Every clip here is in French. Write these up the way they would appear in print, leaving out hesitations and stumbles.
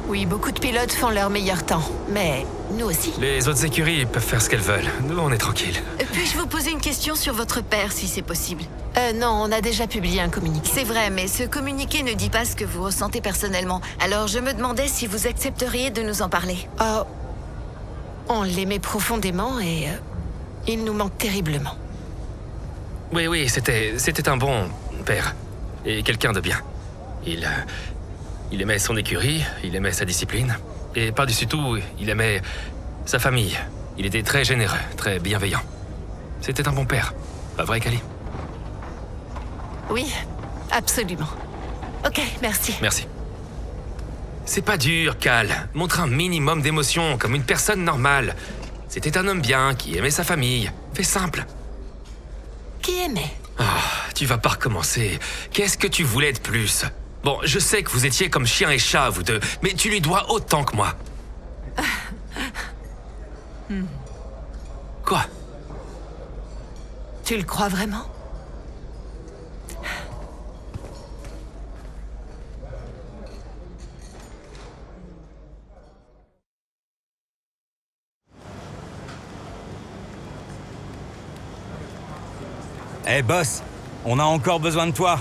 Oui, beaucoup de pilotes font leur meilleur temps, mais nous aussi. Les autres écuries peuvent faire ce qu'elles veulent. Nous, on est tranquilles. Puis-je vous poser une question sur votre père, si c'est possible? Non, on a déjà publié un communiqué. C'est vrai, mais ce communiqué ne dit pas ce que vous ressentez personnellement. Alors je me demandais si vous accepteriez de nous en parler. Oh, on l'aimait profondément et il nous manque terriblement. Oui, c'était un bon père. Et quelqu'un de bien. Il aimait son écurie, il aimait sa discipline. Et par-dessus tout, il aimait sa famille. Il était très généreux, très bienveillant. C'était un bon père. Pas vrai, Kali? Oui, absolument. Ok, merci. Merci. C'est pas dur, Cal. Montre un minimum d'émotion, comme une personne normale. C'était un homme bien, qui aimait sa famille. Fais simple. Qui aimait? Tu vas pas recommencer. Qu'est-ce que tu voulais de plus? Bon, je sais que vous étiez comme chien et chat, vous deux, mais tu lui dois autant que moi. Quoi? Tu le crois vraiment? Eh boss, on a encore besoin de toi.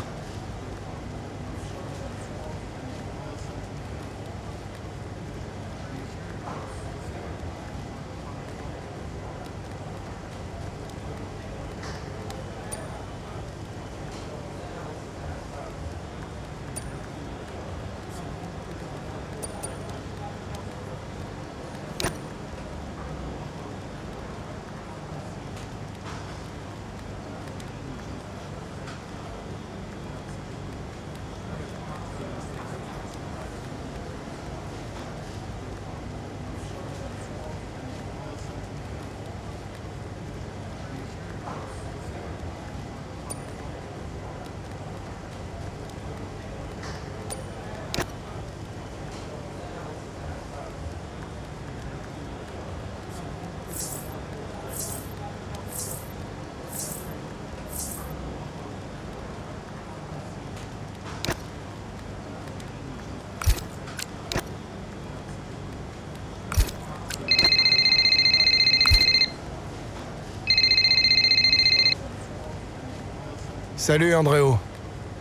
Salut Andréo.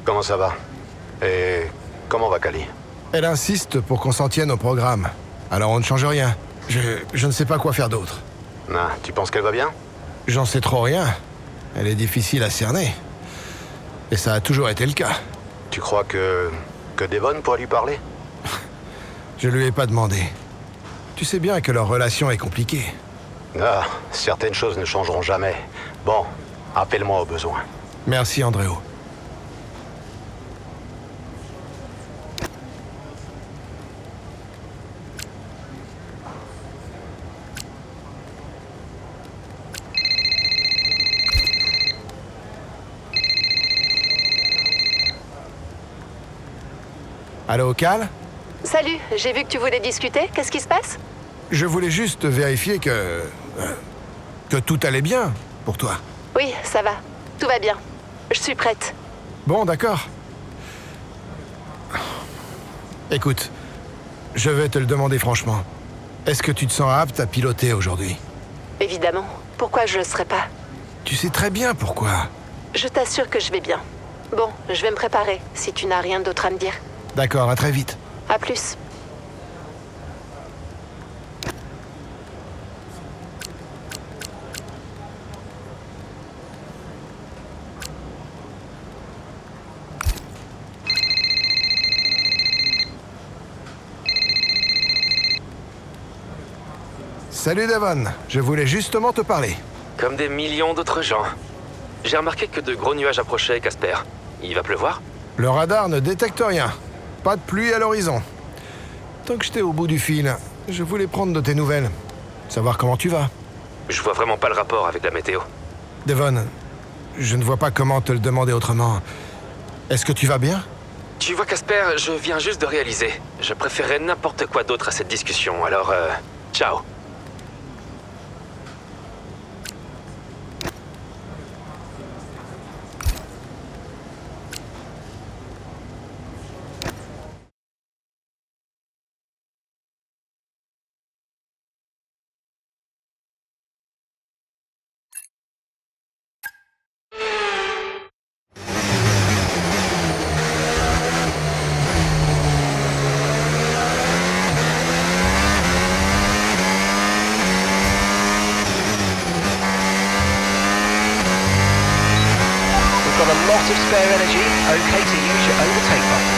Comment ça va? Et comment va Kali? Elle insiste pour qu'on s'en tienne au programme. Alors on ne change rien. Je ne sais pas quoi faire d'autre. Ah, tu penses qu'elle va bien? J'en sais trop rien. Elle est difficile à cerner. Et ça a toujours été le cas. Tu crois que Devon pourrait lui parler? Je lui ai pas demandé. Tu sais bien que leur relation est compliquée. Ah, certaines choses ne changeront jamais. Bon, appelle-moi au besoin. Merci Andréo. Allô, Cal? Salut, j'ai vu que tu voulais discuter. Qu'est-ce qui se passe? Je voulais juste vérifier que tout allait bien pour toi. Oui, ça va. Tout va bien. Je suis prête. Bon, d'accord. Écoute, je vais te le demander franchement. Est-ce que tu te sens apte à piloter aujourd'hui? Évidemment. Pourquoi je le serais pas? Tu sais très bien pourquoi. Je t'assure que je vais bien. Bon, je vais me préparer, si tu n'as rien d'autre à me dire. D'accord, à très vite. À plus. Salut Devon, je voulais justement te parler. Comme des millions d'autres gens. J'ai remarqué que de gros nuages approchaient, Casper. Il va pleuvoir? Le radar ne détecte rien. Pas de pluie à l'horizon. Tant que j'étais au bout du fil, je voulais prendre de tes nouvelles. Savoir comment tu vas. Je vois vraiment pas le rapport avec la météo. Devon, je ne vois pas comment te le demander autrement. Est-ce que tu vas bien? Tu vois, Casper, je viens juste de réaliser. Je préférais n'importe quoi d'autre à cette discussion, alors ciao. a lot of spare energy. Okay to use your overtake button.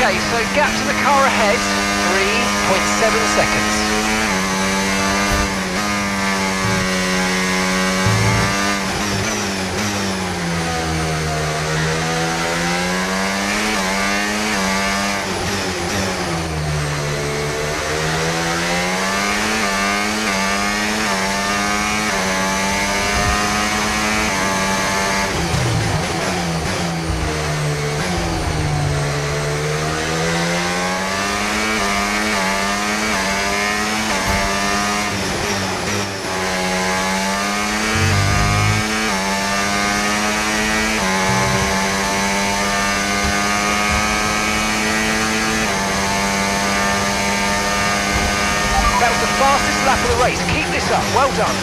Okay, so gap to the car ahead, 3.7 seconds. That was the fastest lap of the race. Keep this up. Well done.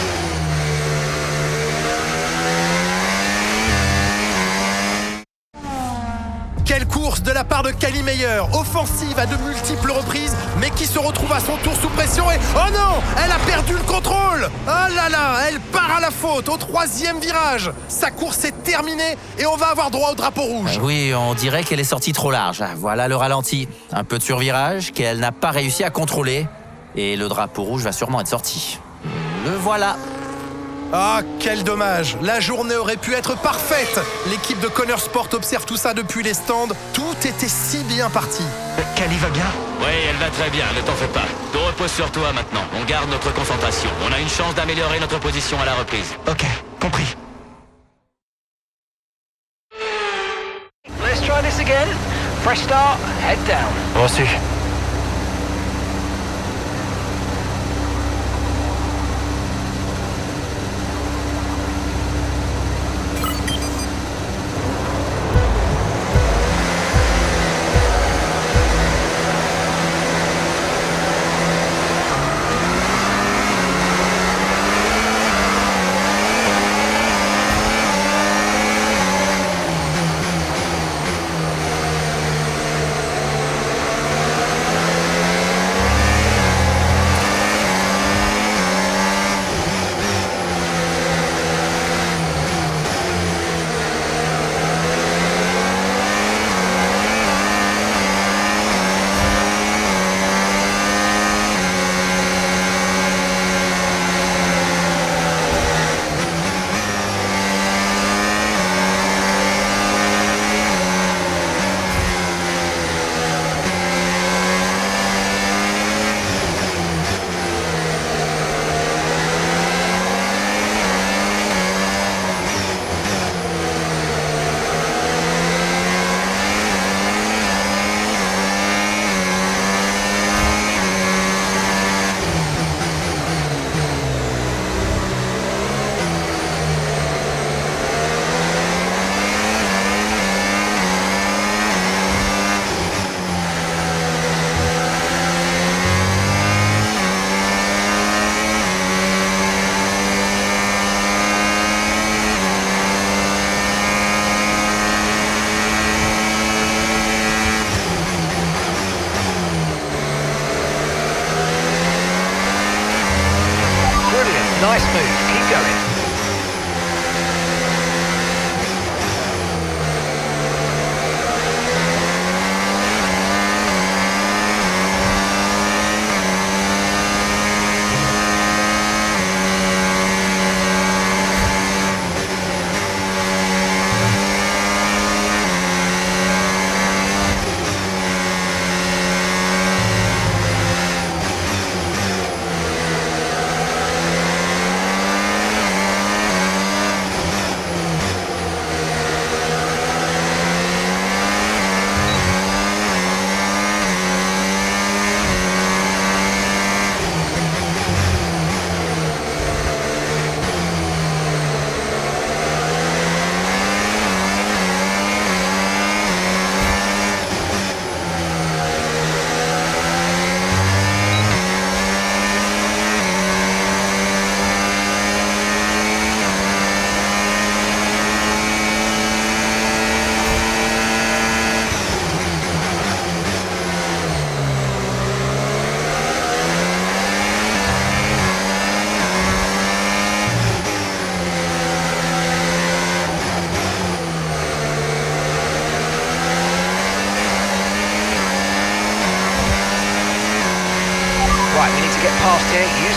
Quelle course de la part de Cali Meyer, offensive à de multiples reprises, mais qui se retrouve à son tour sous pression et... Oh non! Elle a perdu le contrôle! Oh là là! Elle part à la faute au 3e virage! Sa course est terminée et on va avoir droit au drapeau rouge. Oui, on dirait qu'elle est sortie trop large. Voilà le ralenti. Un peu de survirage qu'elle n'a pas réussi à contrôler. Et le drapeau rouge va sûrement être sorti. Le voilà. Ah, quel dommage! La journée aurait pu être parfaite! L'équipe de Connor Sport observe tout ça depuis les stands. Tout était si bien parti. Cali va bien? Oui, elle va très bien, ne t'en fais pas. Te repose sur toi maintenant. On garde notre concentration. On a une chance d'améliorer notre position à la reprise. Ok, compris. Let's try this again. Fresh start, head down. Reçu.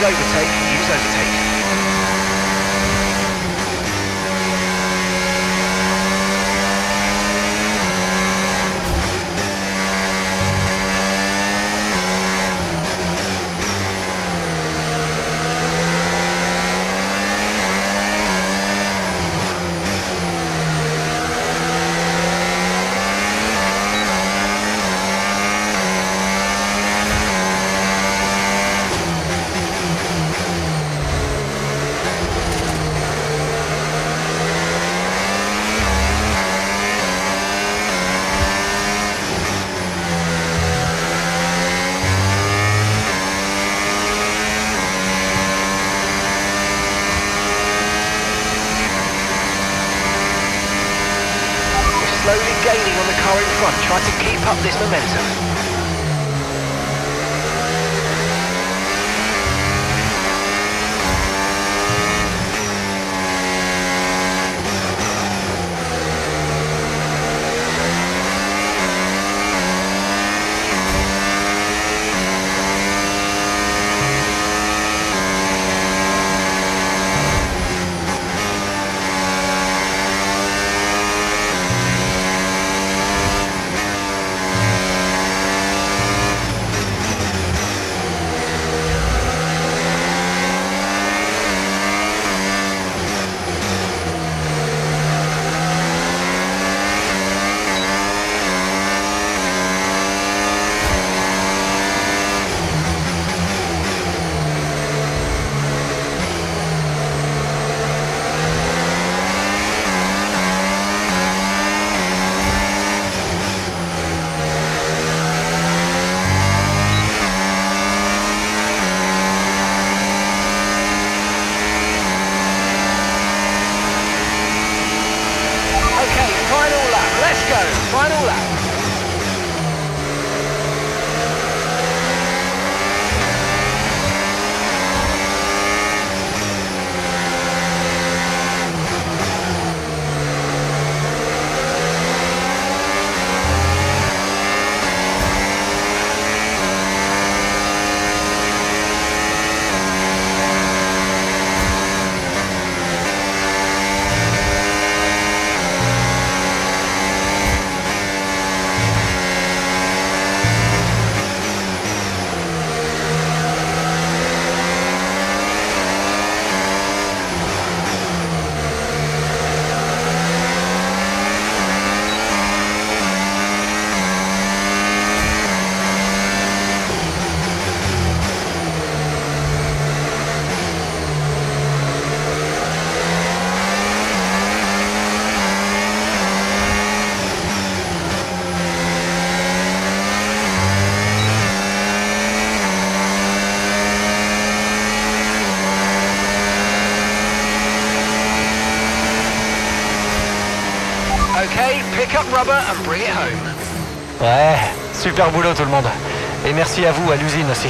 overtake, use overtake. Slowly gaining on the car in front. Try to keep up this momentum. Final lap. Okay, pick up rubber and bring it home. Ouais, super boulot tout le monde. Et merci à vous, à l'usine aussi.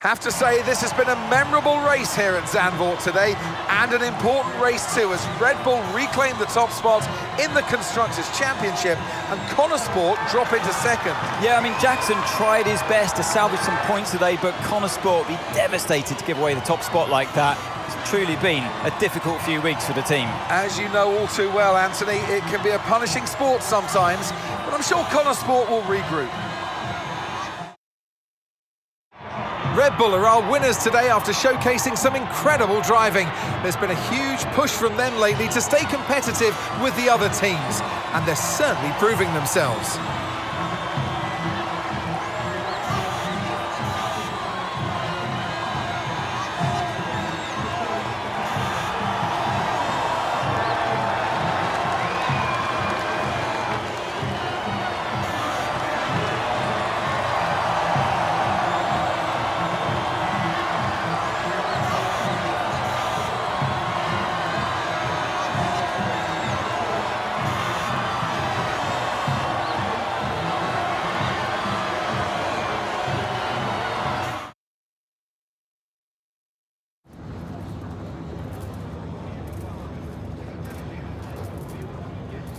Have to say, this has been a memorable race here at Zandvoort today, and an important race too, as Red Bull reclaimed the top spot in the Constructors' Championship, and Connorsport drop into second. Yeah, I mean, Jackson tried his best to salvage some points today, but Connorsport will be devastated to give away the top spot like that. It's truly been a difficult few weeks for the team. As you know all too well, Anthony, it can be a punishing sport sometimes, but I'm sure Connorsport will regroup. Red Bull are our winners today after showcasing some incredible driving. There's been a huge push from them lately to stay competitive with the other teams, and they're certainly proving themselves.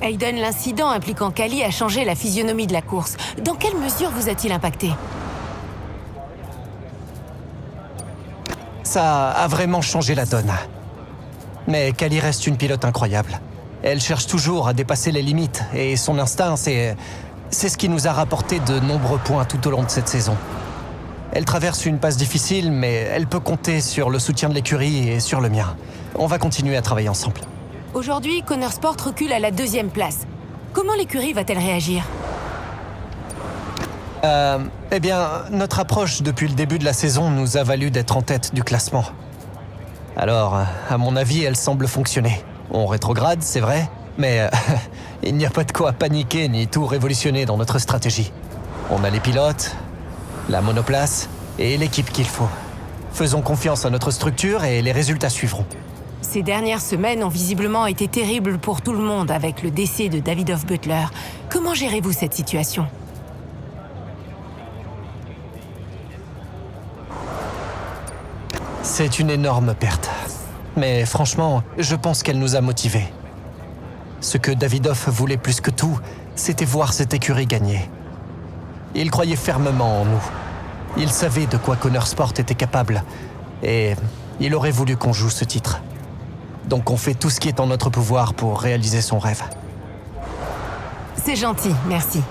Hayden, l'incident impliquant Kali a changé la physionomie de la course. Dans quelle mesure vous a-t-il impacté ? Ça a vraiment changé la donne. Mais Cali reste une pilote incroyable. Elle cherche toujours à dépasser les limites, et son instinct, c'est ce qui nous a rapporté de nombreux points tout au long de cette saison. Elle traverse une passe difficile, mais elle peut compter sur le soutien de l'écurie et sur le mien. On va continuer à travailler ensemble. Aujourd'hui, Connor Sport recule à la 2e place. Comment l'écurie va-t-elle réagir? Eh bien, notre approche depuis le début de la saison nous a valu d'être en tête du classement. Alors, à mon avis, elle semble fonctionner. On rétrograde, c'est vrai, mais il n'y a pas de quoi paniquer ni tout révolutionner dans notre stratégie. On a les pilotes, la monoplace et l'équipe qu'il faut. Faisons confiance à notre structure et les résultats suivront. Ces dernières semaines ont visiblement été terribles pour tout le monde avec le décès de Davidoff Butler. Comment gérez-vous cette situation? C'est une énorme perte. Mais franchement, je pense qu'elle nous a motivés. Ce que Davidoff voulait plus que tout, c'était voir cette écurie gagner. Il croyait fermement en nous. Il savait de quoi Connor Sport était capable. Et il aurait voulu qu'on joue ce titre. Donc on fait tout ce qui est en notre pouvoir pour réaliser son rêve. C'est gentil, merci.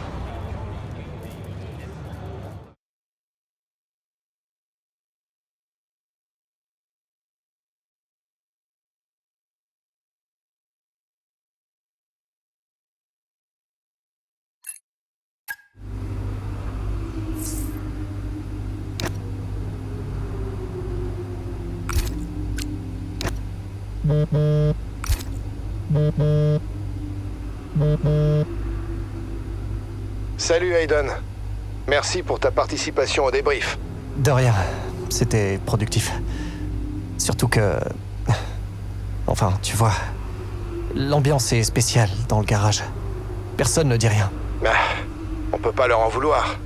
Salut Hayden. Merci pour ta participation au débrief. De rien, c'était productif. Surtout que... Enfin, tu vois, l'ambiance est spéciale dans le garage. Personne ne dit rien. On peut pas leur en vouloir.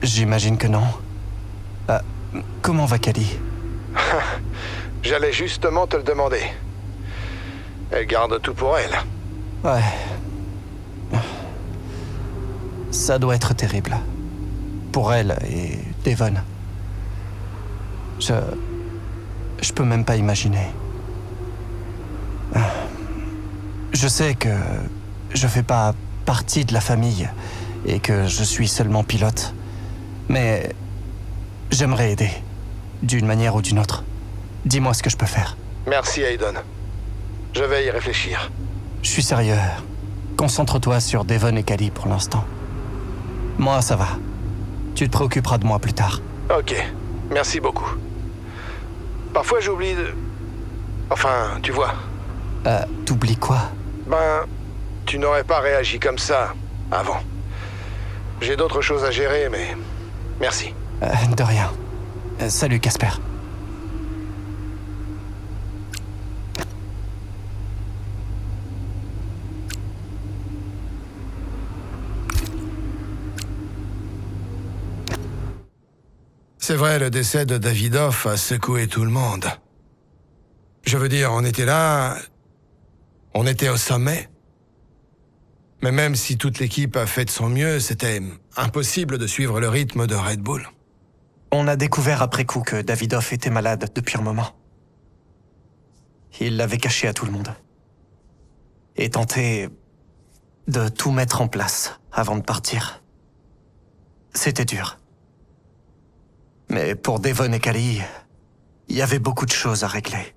J'imagine que non. Comment va Cali? J'allais justement te le demander. Elle garde tout pour elle. Ouais. Ça doit être terrible. Pour elle et Devon. Je peux même pas imaginer. Je sais que je fais pas partie de la famille et que je suis seulement pilote. Mais j'aimerais aider, d'une manière ou d'une autre. Dis-moi ce que je peux faire. Merci Hayden. Je vais y réfléchir. Je suis sérieux. Concentre-toi sur Devon et Cali pour l'instant. Moi, ça va. Tu te préoccuperas de moi plus tard. Ok, merci beaucoup. Parfois j'oublie de... Enfin, tu vois. T'oublies quoi? Tu n'aurais pas réagi comme ça avant. J'ai d'autres choses à gérer, mais... Merci. De rien. Salut, Casper. C'est vrai, le décès de Davidoff a secoué tout le monde. Je veux dire, on était là... On était au sommet. Mais même si toute l'équipe a fait de son mieux, c'était impossible de suivre le rythme de Red Bull. On a découvert après coup que Davidoff était malade depuis un moment. Il l'avait caché à tout le monde. Et tentait de tout mettre en place avant de partir. C'était dur. Mais pour Devon et Cali, il y avait beaucoup de choses à régler.